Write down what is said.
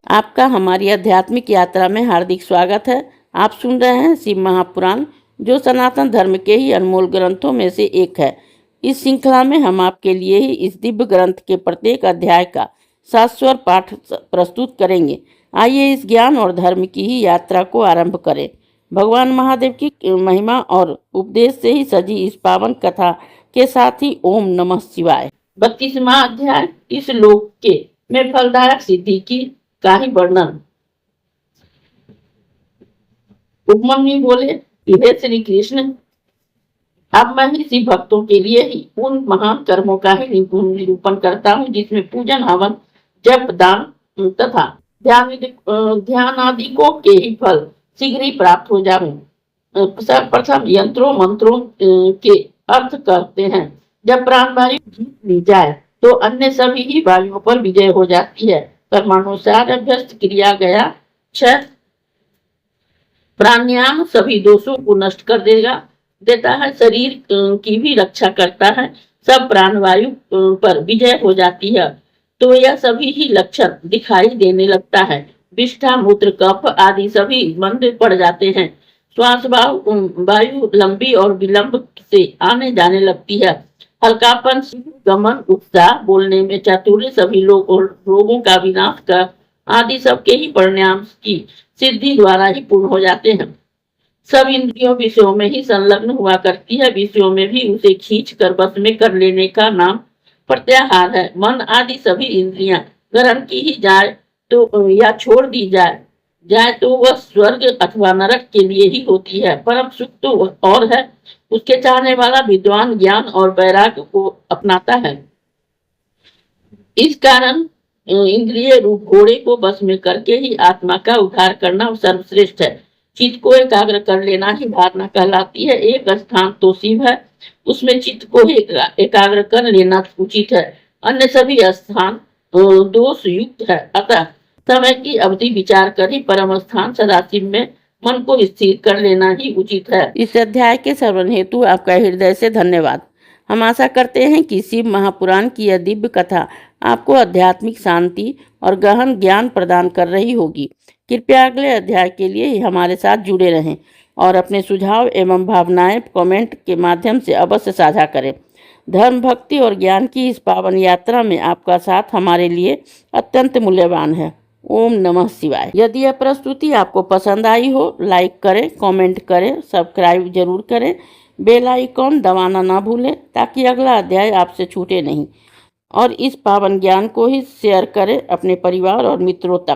आपका हमारी आध्यात्मिक यात्रा में हार्दिक स्वागत है। आप सुन रहे हैं शिव महापुराण, जो सनातन धर्म के ही अनमोल ग्रंथों में से एक है। इस श्रृंखला में हम आपके लिए ही इस दिव्य ग्रंथ के प्रत्येक अध्याय का शाश्वत पाठ प्रस्तुत करेंगे। आइए इस ज्ञान और धर्म की ही यात्रा को आरंभ करें। भगवान महादेव की महिमा और उपदेश से ही सजी इस पावन कथा के साथ ही ओम नमः शिवाय। 32वां अध्याय इस लोक के में फलदायक सिद्धि की का ही वर्णन। उपमन्यु बोले, हे श्री कृष्ण, अब मैं ही शिव भक्तों के लिए ही उन महान कर्मों का ही निरूपण करता हूँ जिसमें पूजन, हवन, जप, दान तथा ध्यान आदि को के ही फल शीघ्र ही प्राप्त हो जाऊं। सर्वप्रथम यंत्रों मंत्रों के अर्थ करते हैं। जब प्राणवायु जीत ली जाए तो अन्य सभी ही वायुओं पर विजय हो जाती है। कर्मानुसार अभ्यस्त क्रिया गया क्षय प्राणायाम सभी दोषों को नष्ट कर देता है, शरीर की भी रक्षा करता है, सब प्राणवायु पर विजय हो जाती है तो यह सभी ही लक्षण दिखाई देने लगता है। विष्ठा, मूत्र, कफ आदि सभी मंद पड़ जाते हैं। श्वास वायु लंबी और विलंब से आने जाने लगती है। हल्कापन, गमन, उत्साह, बोलने में चातुर्य सभी रोगों का विनाश कर आदि सबके ही परिणाम की सिद्धि द्वारा ही पूर्ण हो जाते हैं। सब इंद्रियों विषयों में ही संलग्न हुआ करती है। विषयों में भी उसे खींच कर बस में कर लेने का नाम प्रत्याहार है। मन आदि सभी इंद्रियां ग्रहण की ही जाए तो या छोड़ दी जाए तो वह स्वर्ग अथवा नरक के लिए ही होती है। परम सुख तो और है, उसके चाहने वाला विद्वान ज्ञान और वैराग्य को अपनाता है। इस कारण इंद्रिय रूप घोड़े को बस में करके ही आत्मा का उद्धार करना सर्वश्रेष्ठ है। चित्त को एकाग्र कर लेना ही धारणा कहलाती है। एक स्थान तो शिव है, उसमें चित्त को एकाग्र कर लेना उचित है। अन्य सभी स्थान दोष युक्त है। अतः समय की अवधि विचार कर ही परम स्थान सदाशिव में मन को स्थिर कर लेना ही उचित है। इस अध्याय के श्रवण हेतु आपका हृदय से धन्यवाद। हम आशा करते हैं कि शिव महापुराण की यह दिव्य कथा आपको आध्यात्मिक शांति और गहन ज्ञान प्रदान कर रही होगी। कृपया अगले अध्याय के लिए हमारे साथ जुड़े रहें और अपने सुझाव एवं भावनाएं कमेंट के माध्यम से अवश्य साझा करें। धर्म, भक्ति और ज्ञान की इस पावन यात्रा में आपका साथ हमारे लिए अत्यंत मूल्यवान है। ओम नमः शिवाय। यदि यह प्रस्तुति आपको पसंद आई हो, लाइक करें, कमेंट करें, सब्सक्राइब जरूर करें, बेल आइकॉन दबाना ना भूलें ताकि अगला अध्याय आपसे छूटे नहीं। और इस पावन ज्ञान को ही शेयर करें अपने परिवार और मित्रों तक।